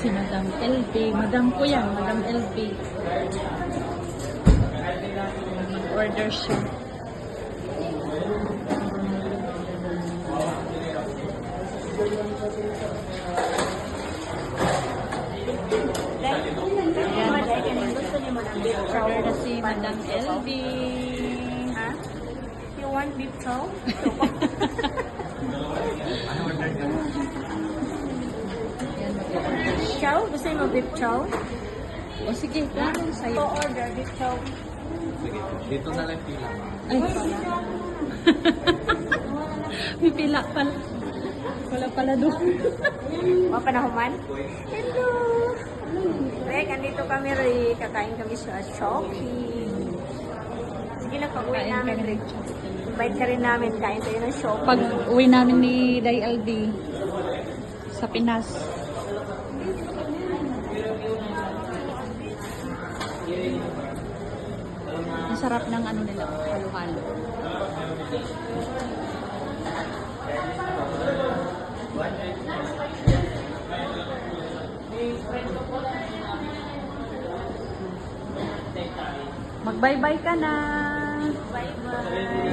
Si Madam LB. Madam ko yan, Madam LB. Mag-order siya. Order na si Madam LB. Ha? You want beef chow? Yan, mag-order siya. Chow? Gusto mo beef chow? O sige, kung sa'yo. order beef chow. Sige, dito na lang pila. Ay. May pila pala. Wala pala doon. Mga panahuman? Hello! Rek, andito kami rin. Kakain kami sa Shopee. Sige na, pag-uwi Kain namin kami rin. rin. Invite ka rin namin. Kain tayo ng Shopee. Pag uwi namin ni Day Aldi sa Pinas. Ang sarap ng ano nila, halo-halo. Mag-bye-bye ka na. Bye-bye.